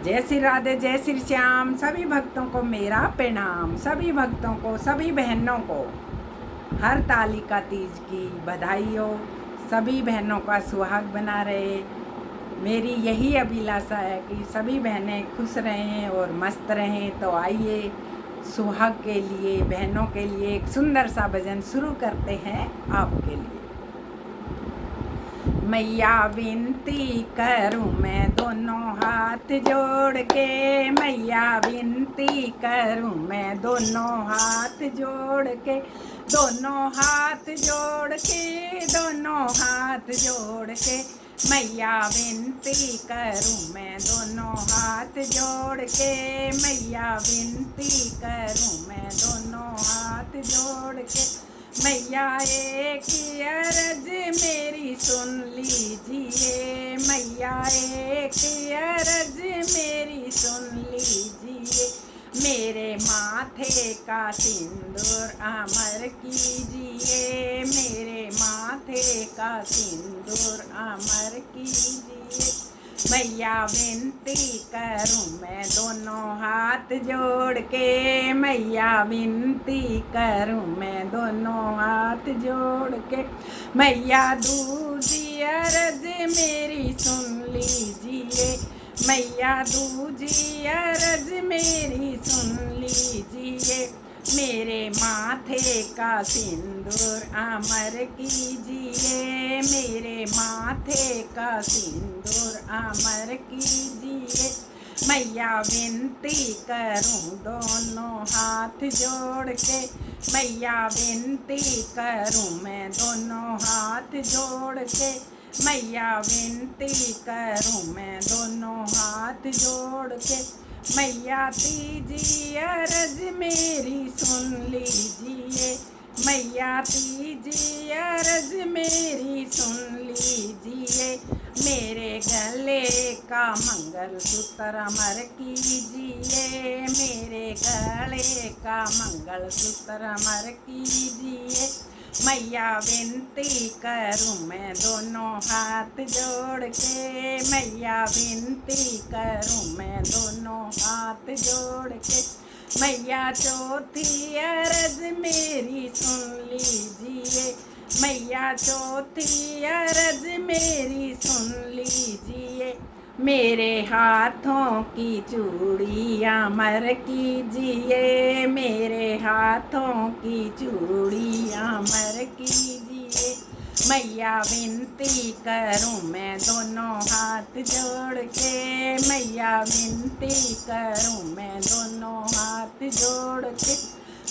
जय श्री राधे, जय श्री श्याम। सभी भक्तों को मेरा प्रणाम। सभी भक्तों को, सभी बहनों को हर तालिका तीज की बधाई हो। सभी बहनों का सुहाग बना रहे। मेरी यही अभिलाषा है कि सभी बहनें खुश रहें और मस्त रहें। तो आइए सुहाग के लिए, बहनों के लिए एक सुंदर सा भजन शुरू करते हैं आपके लिए। मैया विनती करूं मैं दोनों हाथ जोड़ के, मैया विनती करूं मैं दोनों हाथ जोड़ के, दोनों हाथ जोड़ के, दोनों हाथ जोड़ के, मैया विनती करूं मैं दोनों हाथ जोड़ के, मैया विनती करूं मैं दोनों हाथ जोड़ के, मैया एक अर्ज मेरी सुन लीजिए, मैया एक अर्ज मेरी सुन लीजिए, मेरे माथे का सिंदूर अमर कीजिए, मेरे माथे का सिंदूर अमर कीजिए, मैया विनती करूं मैं दोनों हाथ जोड़ के, मैया विनती करूं मैं दोनों हाथ जोड़ के, मैया दूजी अर्ज मेरी सुन लीजिए, मैया दूजी अर्ज मेरी सुन लीजिए, मेरे माथे का सिंदूर अमर कीजिए, मेरे माथे का सिंदूर अमर कीजिए, मैया विनती करूं दोनों हाथ जोड़ के, मैया विनती करूं मैं दोनों हाथ जोड़ के, मैया विनती करूं मैं दोनों हाथ जोड़ के, मैया तीजी अर्ज मेरी सुन लीजिए, मैया तीजी अर्ज मेरी सुन लीजिए, मेरे गले का मंगल सूत्र अमर कीजिए, मेरे गले का मंगल सूत्र अमर कीजिए, मैया विनती करूं मैं दोनों हाथ जोड़ के, मैया विनती करूं मैं दोनों हाथ जोड़ के, मैया चौथी अर्ज मेरी सुन लीजिए, मैया चौथी अर्ज मेरी सुन लीजिए, मेरे हाथों की चूड़ियाँ अमर कीजिए, मेरे हाथों की चूड़ियाँ अमर कीजिए, मैया विनती करूं मैं दोनों हाथ जोड़ के, मैया विनती करूं मैं दोनों हाथ जोड़ के,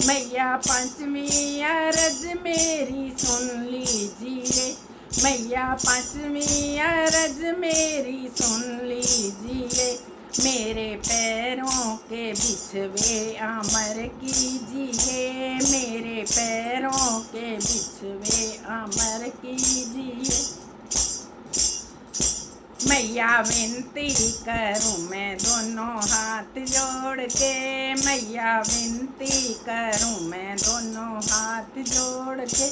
मैया पंचमी अर्ज मेरी सुन लीजिए, मैया पंचमी अर्ज मेरी सुन लीजिए, मेरे पैरों के बिछवे अमर कीजिए, मेरे पैरों के बिछवे अमर कीजिए, मैया विनती करूं मैं दोनों हाथ जोड़ के, मैया विनती करूं मैं दोनों हाथ जोड़ के,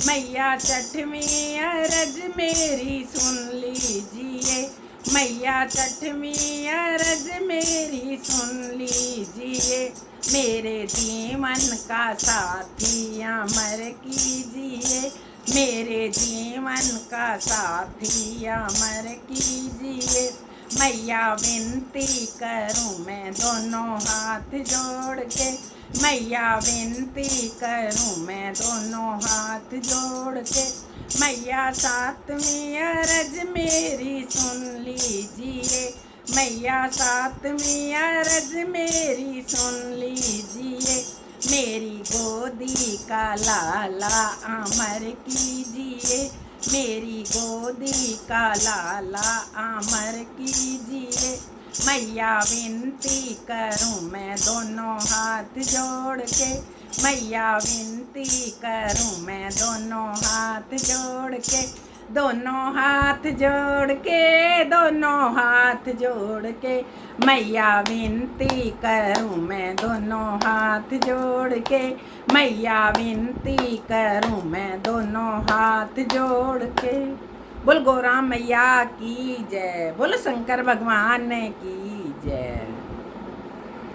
मैया छठवीं अर्ज मेरी सुन लीजिए, मैया छठवीं अर्ज मेरी सुन लीजिए, मेरे जीवन का साथी अमर कीजिए, मेरे जीवन का साथी अमर कीजिए, मैया विनती करूं मैं दोनों हाथ जोड़ के, मैया विनती करूं मैं दोनों हाथ जोड़ के, मैया सातवीं अर्ज मेरी सुन लीजिए, मैया सातवीं अर्ज मेरी सुन लीजिए, मेरी गोदी का लाला अमर कीजिए, मेरी गोदी का लाला अमर कीजिए, मैया विनती करूं मैं दोनों हाथ जोड़ के, मैया विनती करूं मैं दोनों हाथ जोड़ के, दोनों हाथ जोड़ के, दोनों हाथ जोड़ के, मैया विनती करूं मैं दोनों हाथ जोड़ के, मैया विनती करूं मैं दोनों हाथ जोड़ के। बोल गौरा मैया की जय, बोल शंकर भगवान की जय।